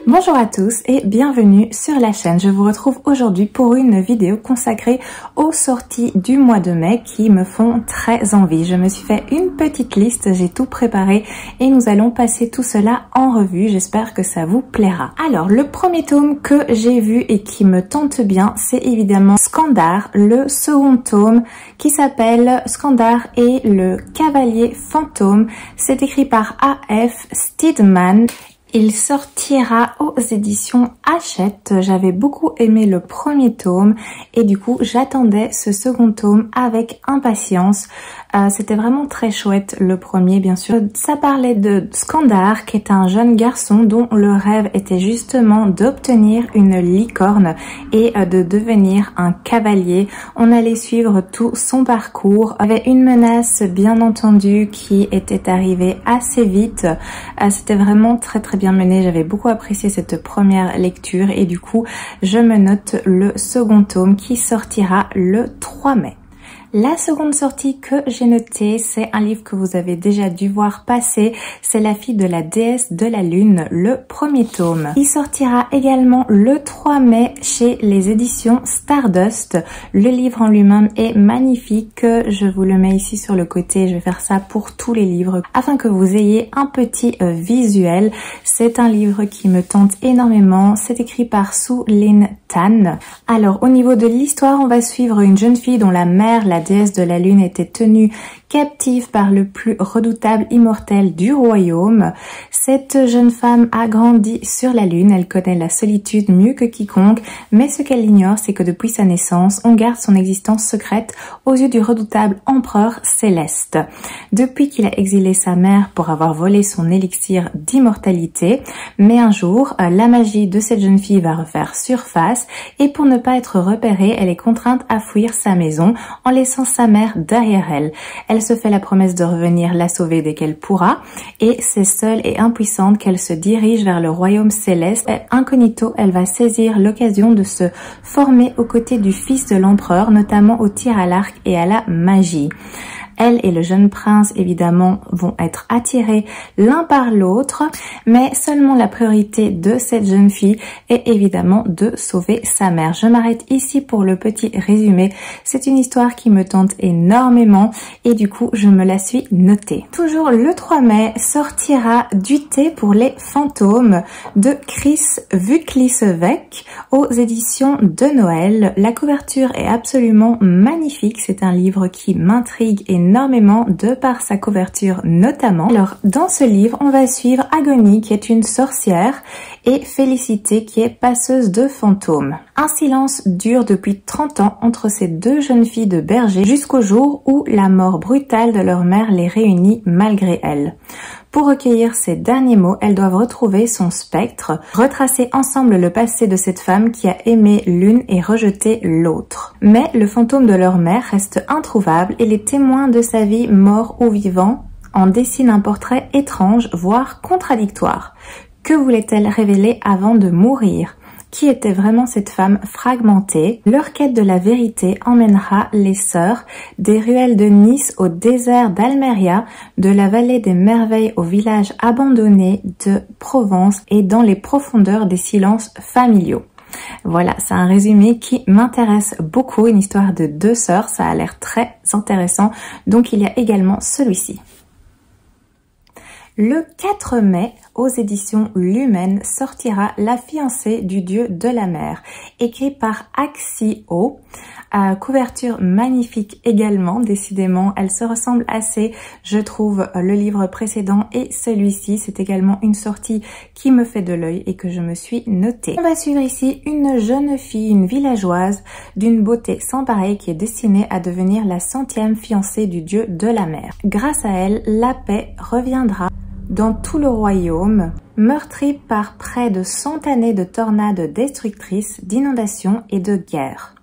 Bonjour à tous et bienvenue sur la chaîne. Je vous retrouve aujourd'hui pour une vidéo consacrée aux sorties du mois de mai qui me font très envie. Je me suis fait une petite liste, j'ai tout préparé et nous allons passer tout cela en revue. J'espère que ça vous plaira. Alors, le premier tome que j'ai vu et qui me tente bien, c'est évidemment Skandar, le second tome qui s'appelle Skandar et le Cavalier Fantôme. C'est écrit par A.F. Steedman. Il sortira aux éditions Hachette. J'avais beaucoup aimé le premier tome et du coup j'attendais ce second tome avec impatience. C'était vraiment très chouette le premier, bien sûr. Ça parlait de Skandar, qui est un jeune garçon dont le rêve était justement d'obtenir une licorne et de devenir un cavalier. On allait suivre tout son parcours. Il y avait une menace bien entendu qui était arrivée assez vite. C'était vraiment très bien mené. J'avais beaucoup apprécié cette première lecture et du coup je me note le second tome qui sortira le 3 mai. La seconde sortie que j'ai notée, c'est un livre que vous avez déjà dû voir passer. C'est La fille de la déesse de la lune, le premier tome. Il sortira également le 3 mai chez les éditions Stardust. Le livre en lui-même est magnifique. Je vous le mets ici sur le côté. Je vais faire ça pour tous les livres afin que vous ayez un petit visuel. C'est un livre qui me tente énormément. C'est écrit par Su Lin Tan. Alors, au niveau de l'histoire, on va suivre une jeune fille dont la mère, la déesse de la lune, était tenue captive par le plus redoutable immortel du royaume. Cette jeune femme a grandi sur la lune, elle connaît la solitude mieux que quiconque, mais ce qu'elle ignore, c'est que depuis sa naissance, on garde son existence secrète aux yeux du redoutable empereur céleste. Depuis qu'il a exilé sa mère pour avoir volé son élixir d'immortalité, mais un jour, la magie de cette jeune fille va refaire surface et pour ne pas être repérée, elle est contrainte à fuir sa maison en laissant sa mère derrière elle. Elle se fait la promesse de revenir la sauver dès qu'elle pourra et c'est seule et impuissante qu'elle se dirige vers le royaume céleste. Incognito, elle va saisir l'occasion de se former aux côtés du fils de l'empereur, notamment au tir à l'arc et à la magie. Elle et le jeune prince, évidemment, vont être attirés l'un par l'autre, mais seulement la priorité de cette jeune fille est évidemment de sauver sa mère. Je m'arrête ici pour le petit résumé. C'est une histoire qui me tente énormément et du coup, je me la suis notée. Toujours le 3 mai sortira Du thé pour les fantômes de Chris Vuklisevec aux éditions de Noël. La couverture est absolument magnifique. C'est un livre qui m'intrigue énormément de par sa couverture notamment. Alors dans ce livre on va suivre Agonie qui est une sorcière et Félicité qui est passeuse de fantômes. Un silence dure depuis 30 ans entre ces deux jeunes filles de berger jusqu'au jour où la mort brutale de leur mère les réunit malgré elles. Pour recueillir ces derniers mots, elles doivent retrouver son spectre, retracer ensemble le passé de cette femme qui a aimé l'une et rejeté l'autre. Mais le fantôme de leur mère reste introuvable et les témoins de sa vie, morts ou vivants, en dessinent un portrait étrange, voire contradictoire. Que voulait-elle révéler avant de mourir ? Qui était vraiment cette femme fragmentée? Leur quête de la vérité emmènera les sœurs des ruelles de Nice au désert d'Almeria, de la vallée des merveilles au village abandonné de Provence et dans les profondeurs des silences familiaux. Voilà, c'est un résumé qui m'intéresse beaucoup, une histoire de deux sœurs, ça a l'air très intéressant, donc il y a également celui-ci. Le 4 mai, aux éditions Lumen, sortira La fiancée du dieu de la mer, écrit par Axio. Couverture magnifique également, décidément, elle se ressemble assez, je trouve, le livre précédent et celui-ci. C'est également une sortie qui me fait de l'œil et que je me suis notée. On va suivre ici une jeune fille, une villageoise, d'une beauté sans pareille qui est destinée à devenir la 100e fiancée du dieu de la mer. Grâce à elle, la paix reviendra dans tout le royaume, meurtri par près de 100 années de tornades destructrices, d'inondations et de guerres.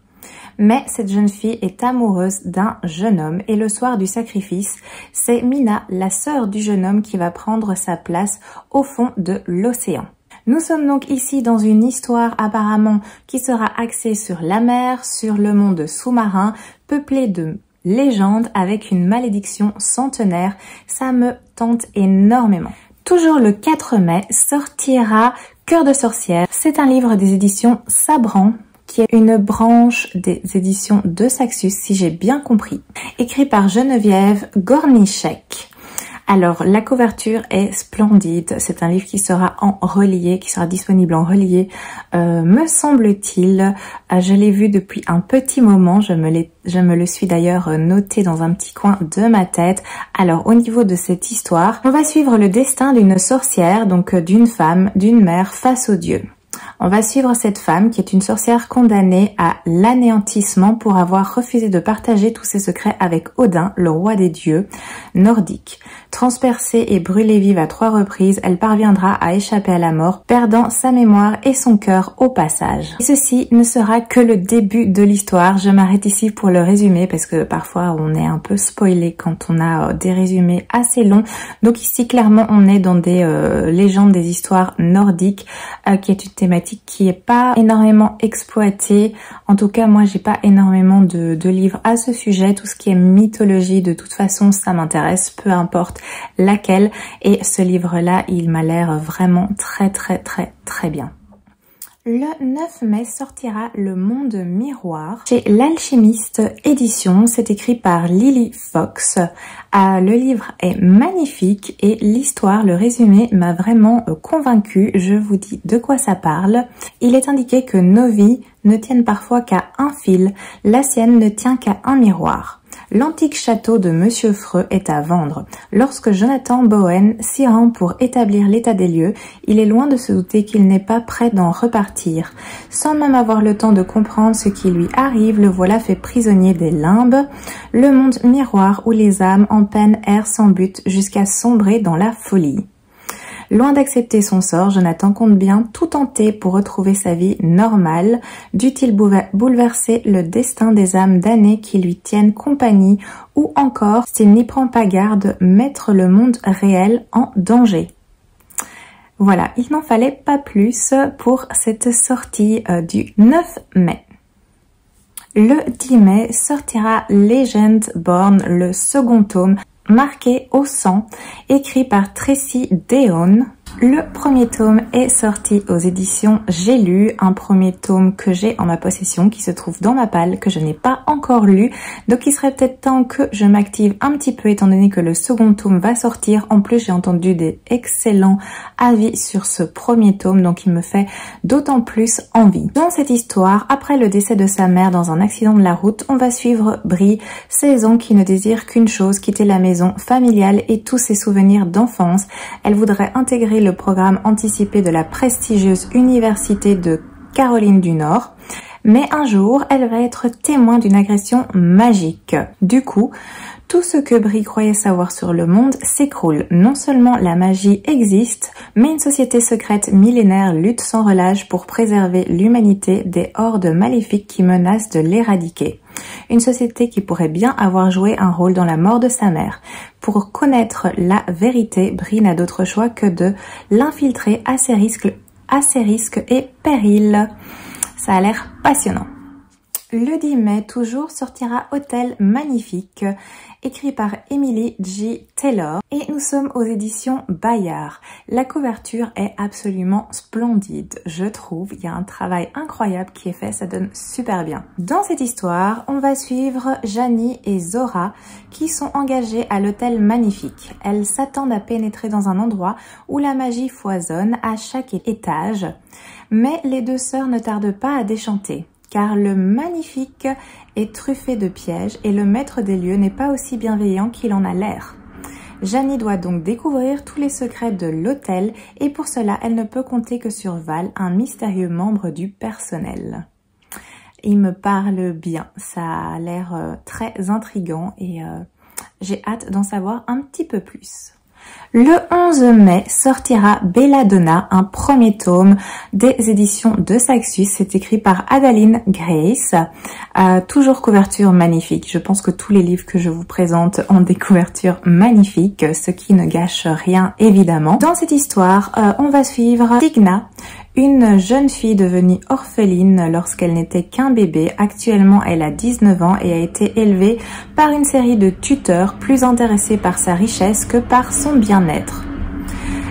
Mais cette jeune fille est amoureuse d'un jeune homme et le soir du sacrifice, c'est Mina, la sœur du jeune homme, qui va prendre sa place au fond de l'océan. Nous sommes donc ici dans une histoire apparemment qui sera axée sur la mer, sur le monde sous-marin, peuplé de légendes avec une malédiction centenaire. Ça me tente énormément. Toujours le 4 mai sortira Cœur de sorcière. C'est un livre des éditions Sabran, qui est une branche des éditions de Saxus, si j'ai bien compris. Écrit par Geneviève Gornichek. Alors, la couverture est splendide. C'est un livre qui sera en relié, qui sera disponible en relié, me semble-t-il. Je l'ai vu depuis un petit moment. Je me le suis d'ailleurs noté dans un petit coin de ma tête. Alors, au niveau de cette histoire, on va suivre le destin d'une sorcière, donc d'une femme, d'une mère face aux dieux. On va suivre cette femme qui est une sorcière condamnée à l'anéantissement pour avoir refusé de partager tous ses secrets avec Odin, le roi des dieux nordiques. Transpercée et brûlée vive à 3 reprises, elle parviendra à échapper à la mort, perdant sa mémoire et son cœur au passage. Et ceci ne sera que le début de l'histoire. Je m'arrête ici pour le résumé parce que parfois on est un peu spoilé quand on a des résumés assez longs. Donc ici clairement on est dans des légendes, des histoires nordiques, qui est une thématique qui est pas énormément exploitée. En tout cas moi j'ai pas énormément de livres à ce sujet. Tout ce qui est mythologie de toute façon ça m'intéresse, peu importe laquelle, et ce livre-là, il m'a l'air vraiment très bien. Le 9 mai sortira Le Monde Miroir chez l'Alchimiste Édition. C'est écrit par Lily Fox. Le livre est magnifique et l'histoire, le résumé m'a vraiment convaincue. Je vous dis de quoi ça parle. Il est indiqué que nos vies ne tiennent parfois qu'à un fil. La sienne ne tient qu'à un miroir. L'antique château de Monsieur Freux est à vendre. Lorsque Jonathan Bowen s'y rend pour établir l'état des lieux, il est loin de se douter qu'il n'est pas prêt d'en repartir. Sans même avoir le temps de comprendre ce qui lui arrive, le voilà fait prisonnier des limbes, le monde miroir où les âmes en peine errent sans but jusqu'à sombrer dans la folie. Loin d'accepter son sort, Jonathan compte bien tout tenter pour retrouver sa vie normale. Dût-il bouleverser le destin des âmes damnées qui lui tiennent compagnie, ou encore, s'il n'y prend pas garde, mettre le monde réel en danger? Voilà, il n'en fallait pas plus pour cette sortie du 9 mai. Le 10 mai sortira Legendborn, le second tome, marqué au sang, écrit par Tracy Deonn. Le premier tome est sorti aux éditions J'ai lu, un premier tome que j'ai en ma possession, qui se trouve dans ma palle, que je n'ai pas encore lu. Donc il serait peut-être temps que je m'active un petit peu étant donné que le second tome va sortir. En plus j'ai entendu des excellents avis sur ce premier tome, donc il me fait d'autant plus envie. Dans cette histoire, après le décès de sa mère dans un accident de la route, on va suivre Brie, 16 ans, qui ne désire qu'une chose, quitter la maison familiale et tous ses souvenirs d'enfance. Elle voudrait intégrer le programme anticipé de la prestigieuse université de Caroline du Nord. Mais un jour, elle va être témoin d'une agression magique. Du coup, tout ce que Brie croyait savoir sur le monde s'écroule. Non seulement la magie existe, mais une société secrète millénaire lutte sans relâche pour préserver l'humanité des hordes maléfiques qui menacent de l'éradiquer. Une société qui pourrait bien avoir joué un rôle dans la mort de sa mère. Pour connaître la vérité, Brie n'a d'autre choix que de l'infiltrer à ses risques et périls. Ça a l'air passionnant. Le 10 mai, toujours, sortira Hôtel Magnifique, écrit par Emily J. Taylor, et nous sommes aux éditions Bayard. La couverture est absolument splendide, je trouve. Il y a un travail incroyable qui est fait, ça donne super bien. Dans cette histoire, on va suivre Janie et Zora, qui sont engagées à l'Hôtel Magnifique. Elles s'attendent à pénétrer dans un endroit où la magie foisonne à chaque étage, mais les deux sœurs ne tardent pas à déchanter. Car le Magnifique est truffé de pièges et le maître des lieux n'est pas aussi bienveillant qu'il en a l'air. Janie doit donc découvrir tous les secrets de l'hôtel et pour cela, elle ne peut compter que sur Val, un mystérieux membre du personnel. Il me parle bien, ça a l'air très intriguant et j'ai hâte d'en savoir un petit peu plus. Le 11 mai sortira Belladonna, un premier tome des éditions de Saxus. C'est écrit par Adaline Grace. Toujours couverture magnifique. Je pense que tous les livres que je vous présente ont des couvertures magnifiques, ce qui ne gâche rien évidemment. Dans cette histoire, on va suivre Tigna, une jeune fille devenue orpheline lorsqu'elle n'était qu'un bébé. Actuellement, elle a 19 ans et a été élevée par une série de tuteurs plus intéressés par sa richesse que par son bien-être.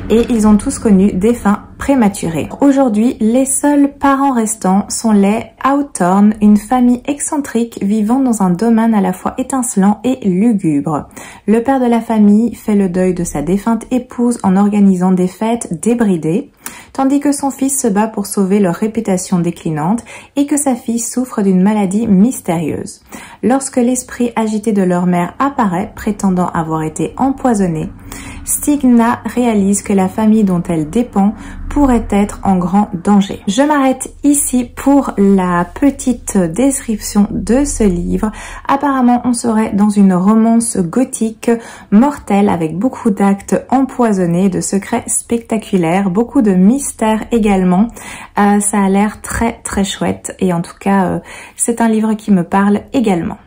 et ils ont tous connu des fins prématurées. Aujourd'hui, les seuls parents restants sont les Hawthorne, une famille excentrique vivant dans un domaine à la fois étincelant et lugubre. Le père de la famille fait le deuil de sa défunte épouse en organisant des fêtes débridées, tandis que son fils se bat pour sauver leur réputation déclinante et que sa fille souffre d'une maladie mystérieuse. Lorsque l'esprit agité de leur mère apparaît, prétendant avoir été empoisonné, Stigna réalise que la famille dont elle dépend pourrait être en grand danger. Je m'arrête ici pour la petite description de ce livre. Apparemment, on serait dans une romance gothique mortelle avec beaucoup d'actes empoisonnés, de secrets spectaculaires, beaucoup de mystères également. Ça a l'air très très chouette et en tout cas, c'est un livre qui me parle également.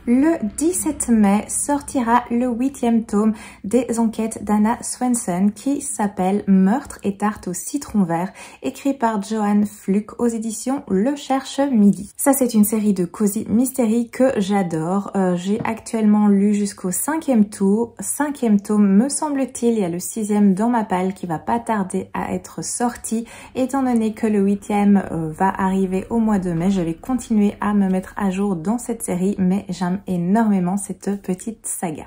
Le 17 mai sortira le 8e tome des enquêtes d'Anna Swenson qui s'appelle Meurtre et tarte au citron vert, écrit par Joanne Fluke aux éditions Le Cherche Midi. Ça, c'est une série de cozy mystery que j'adore. J'ai actuellement lu jusqu'au 5e tome, me semble-t-il. Il y a le 6e dans ma palle qui va pas tarder à être sorti. Étant donné que le 8e va arriver au mois de mai, je vais continuer à me mettre à jour dans cette série, mais j'aime énormément cette petite saga.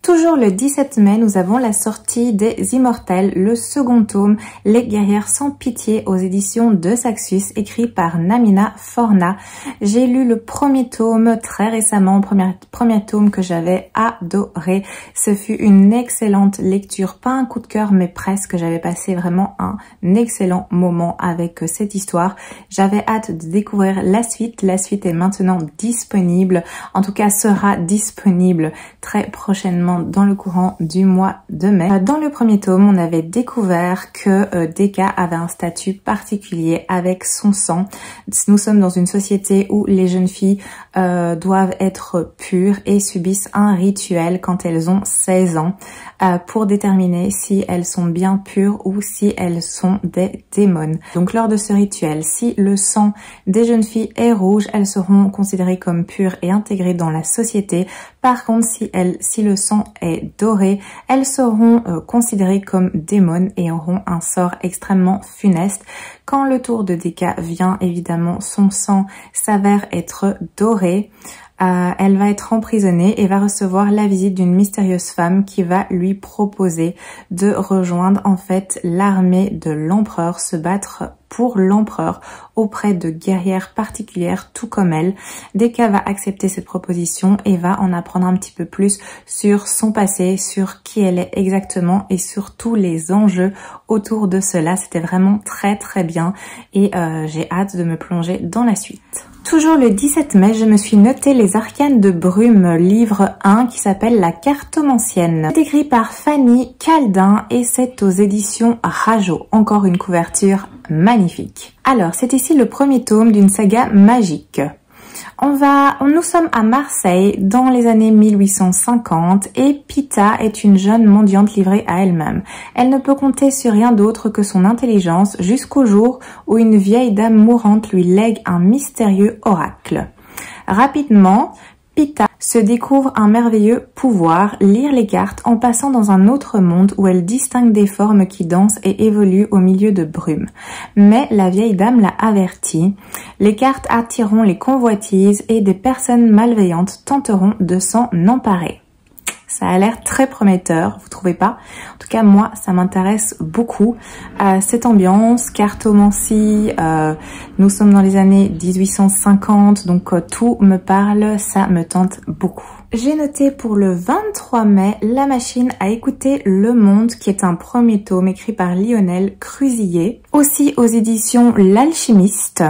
Toujours le 17 mai, nous avons la sortie des Immortels, le second tome, Les guerrières sans pitié aux éditions de Saxus, écrit par Namina Forna. J'ai lu le premier tome très récemment, premier tome que j'avais adoré. Ce fut une excellente lecture, pas un coup de cœur, mais presque. J'avais passé vraiment un excellent moment avec cette histoire. J'avais hâte de découvrir la suite. La suite est maintenant disponible, en tout cas sera disponible très prochainement dans le courant du mois de mai. Dans le premier tome, on avait découvert que Deka avait un statut particulier avec son sang. Nous sommes dans une société où les jeunes filles doivent être pures et subissent un rituel quand elles ont 16 ans pour déterminer si elles sont bien pures ou si elles sont des démons. Donc lors de ce rituel, si le sang des jeunes filles est rouge, elles seront considérées comme pures et intégrées dans la société. Par contre, si le sang est doré, elles seront considérées comme démons et auront un sort extrêmement funeste. Quand le tour de Deka vient, évidemment, son sang s'avère être doré. Elle va être emprisonnée et va recevoir la visite d'une mystérieuse femme qui va lui proposer de rejoindre en fait l'armée de l'empereur, se battre pour l'empereur auprès de guerrières particulières tout comme elle. Deka va accepter cette proposition et va en apprendre un petit peu plus sur son passé, sur qui elle est exactement et sur tous les enjeux autour de cela. C'était vraiment très très bien et j'ai hâte de me plonger dans la suite. Toujours le 17 mai, je me suis noté Les Arcanes de Brume, livre 1 qui s'appelle La Cartomancienne. C'est écrit par Fanny Caldin et c'est aux éditions Rajo. Encore une couverture magnifique. Alors, c'est ici le premier tome d'une saga magique. Nous sommes à Marseille dans les années 1850 et Pita est une jeune mendiante livrée à elle-même. Elle ne peut compter sur rien d'autre que son intelligence jusqu'au jour où une vieille dame mourante lui lègue un mystérieux oracle. Rapidement, Pita se découvre un merveilleux pouvoir, lire les cartes en passant dans un autre monde où elle distingue des formes qui dansent et évoluent au milieu de brume. Mais la vieille dame l'a avertie, les cartes attireront les convoitises et des personnes malveillantes tenteront de s'en emparer. Ça a l'air très prometteur, vous trouvez pas? En tout cas, moi, ça m'intéresse beaucoup. Cette ambiance, cartomancie, nous sommes dans les années 1850, donc tout me parle, ça me tente beaucoup. J'ai noté pour le 23 mai, La machine à écouter le monde, qui est un premier tome écrit par Lionel Crusillier. Aussi aux éditions L'Alchimiste.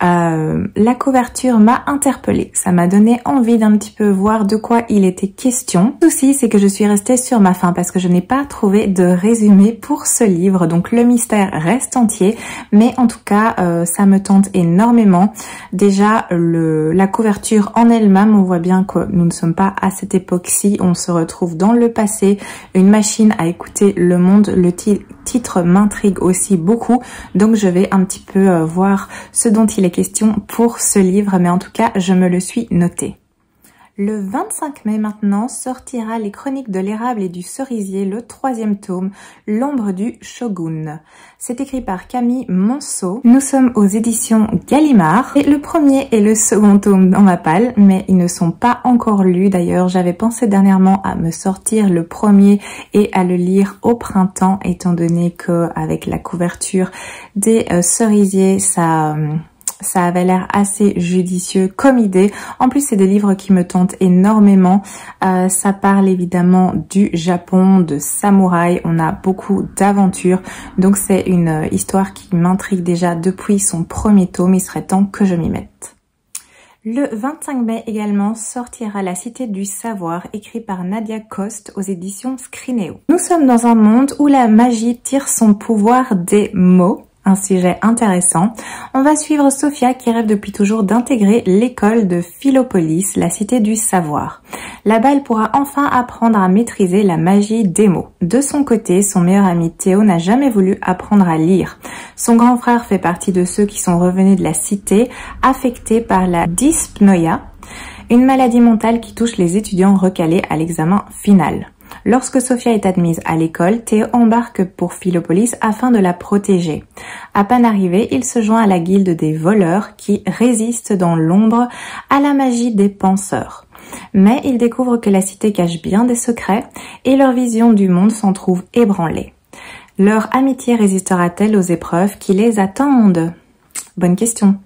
La couverture m'a interpellée, ça m'a donné envie d'un petit peu voir de quoi il était question. Le souci, c'est que je suis restée sur ma faim parce que je n'ai pas trouvé de résumé pour ce livre, donc le mystère reste entier, mais en tout cas ça me tente énormément. Déjà la couverture en elle-même, on voit bien que nous ne sommes pas à cette époque-ci, on se retrouve dans le passé, une machine à écouter le monde, le titre m'intrigue aussi beaucoup, donc je vais un petit peu voir ce dont il est question pour ce livre, mais en tout cas je me le suis noté. Le 25 mai maintenant sortira Les Chroniques de l'érable et du cerisier, le 3e tome, L'ombre du shogun. C'est écrit par Camille Monceau. Nous sommes aux éditions Gallimard et le premier et le second tome dans ma palle, mais ils ne sont pas encore lus. D'ailleurs, j'avais pensé dernièrement à me sortir le premier et à le lire au printemps, étant donné que avec la couverture des cerisiers, ça avait l'air assez judicieux comme idée. En plus, c'est des livres qui me tentent énormément. Ça parle évidemment du Japon, de samouraï. On a beaucoup d'aventures. Donc, c'est une histoire qui m'intrigue déjà depuis son premier tome. Il serait temps que je m'y mette. Le 25 mai également sortira La Cité du Savoir, écrit par Nadia Coste aux éditions Scrinéo. Nous sommes dans un monde où la magie tire son pouvoir des mots. Un sujet intéressant. On va suivre Sophia qui rêve depuis toujours d'intégrer l'école de Philopolis, la cité du savoir. Là-bas, elle pourra enfin apprendre à maîtriser la magie des mots. De son côté, son meilleur ami Théo n'a jamais voulu apprendre à lire. Son grand frère fait partie de ceux qui sont revenus de la cité, affectés par la dyspnoïa, une maladie mentale qui touche les étudiants recalés à l'examen final. Lorsque Sophia est admise à l'école, Théo embarque pour Philopolis afin de la protéger. À peine arrivé, il se joint à la guilde des voleurs qui résistent dans l'ombre à la magie des penseurs. Mais il découvre que la cité cache bien des secrets et leur vision du monde s'en trouve ébranlée. Leur amitié résistera-t-elle aux épreuves qui les attendent? Bonne question.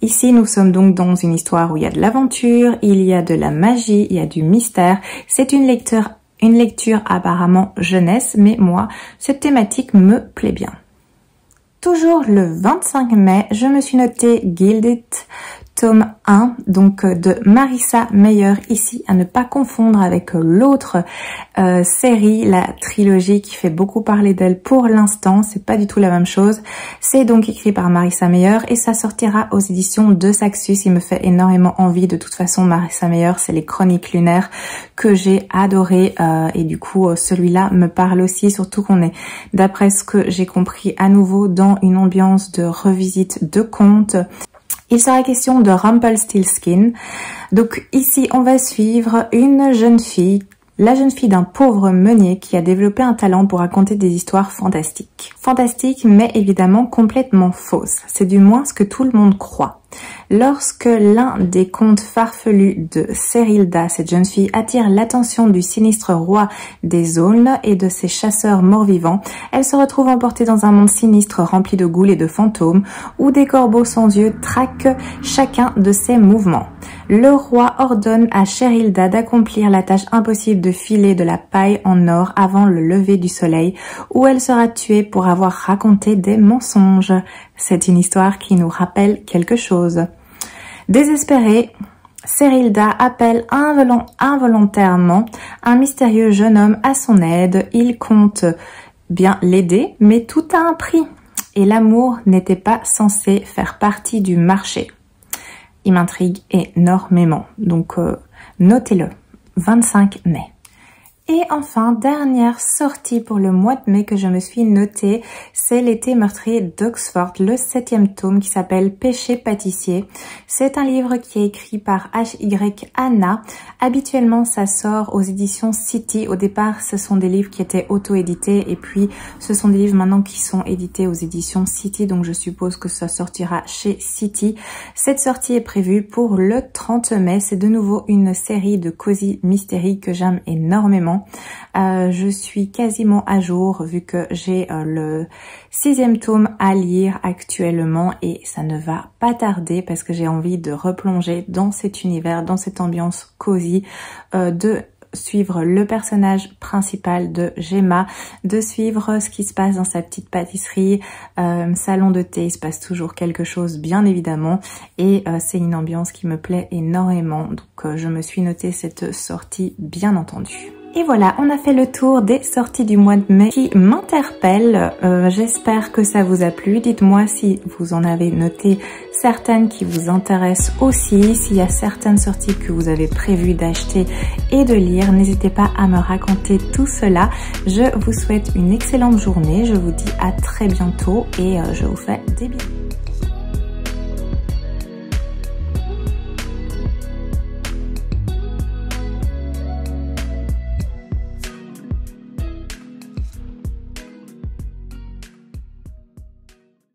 Ici, nous sommes donc dans une histoire où il y a de l'aventure, il y a de la magie, il y a du mystère. C'est une lecture apparemment jeunesse, mais moi, cette thématique me plaît bien. Toujours le 25 mai, je me suis notée Gilded, tome 1, donc de Marissa Meyer, ici à ne pas confondre avec l'autre série, la trilogie qui fait beaucoup parler d'elle pour l'instant, c'est pas du tout la même chose. C'est donc écrit par Marissa Meyer et ça sortira aux éditions de Saxus. Il me fait énormément envie, de toute façon Marissa Meyer, c'est les Chroniques lunaires que j'ai adoré et du coup celui-là me parle aussi, surtout qu'on est, d'après ce que j'ai compris, à nouveau dans une ambiance de revisite de contes. Il sera question de Rumpelstiltskin. Donc ici, on va suivre une jeune fille, la jeune fille d'un pauvre meunier qui a développé un talent pour raconter des histoires fantastiques. Fantastiques, mais évidemment complètement fausses. C'est du moins ce que tout le monde croit. Lorsque l'un des contes farfelus de Serilda, cette jeune fille, attire l'attention du sinistre roi des aulnes et de ses chasseurs morts-vivants, elle se retrouve emportée dans un monde sinistre rempli de ghouls et de fantômes, où des corbeaux sans yeux traquent chacun de ses mouvements. Le roi ordonne à Serilda d'accomplir la tâche impossible de filer de la paille en or avant le lever du soleil, où elle sera tuée pour avoir raconté des mensonges. C'est une histoire qui nous rappelle quelque chose. Désespérée, Serilda appelle involontairement un mystérieux jeune homme à son aide. Il compte bien l'aider, mais tout a un prix. Et l'amour n'était pas censé faire partie du marché. Il m'intrigue énormément, donc notez-le, 25 mai. Et enfin, dernière sortie pour le mois de mai que je me suis notée, c'est L'été meurtrier d'Oxford, le 7e tome qui s'appelle Péché pâtissier. C'est un livre qui est écrit par H.Y. Anna. Habituellement, ça sort aux éditions City. Au départ, ce sont des livres qui étaient auto-édités et puis ce sont des livres maintenant qui sont édités aux éditions City, donc je suppose que ça sortira chez City. Cette sortie est prévue pour le 30 mai. C'est de nouveau une série de cosy mystery que j'aime énormément. Je suis quasiment à jour vu que j'ai le 6e tome à lire actuellement et ça ne va pas tarder parce que j'ai envie de replonger dans cet univers, dans cette ambiance cosy, de suivre le personnage principal de Gemma, de suivre ce qui se passe dans sa petite pâtisserie, salon de thé, il se passe toujours quelque chose bien évidemment et c'est une ambiance qui me plaît énormément, donc je me suis noté cette sortie bien entendu. Et voilà, on a fait le tour des sorties du mois de mai qui m'interpellent. J'espère que ça vous a plu. Dites-moi si vous en avez noté certaines qui vous intéressent aussi. S'il y a certaines sorties que vous avez prévu d'acheter et de lire, n'hésitez pas à me raconter tout cela. Je vous souhaite une excellente journée. Je vous dis à très bientôt et je vous fais des bisous.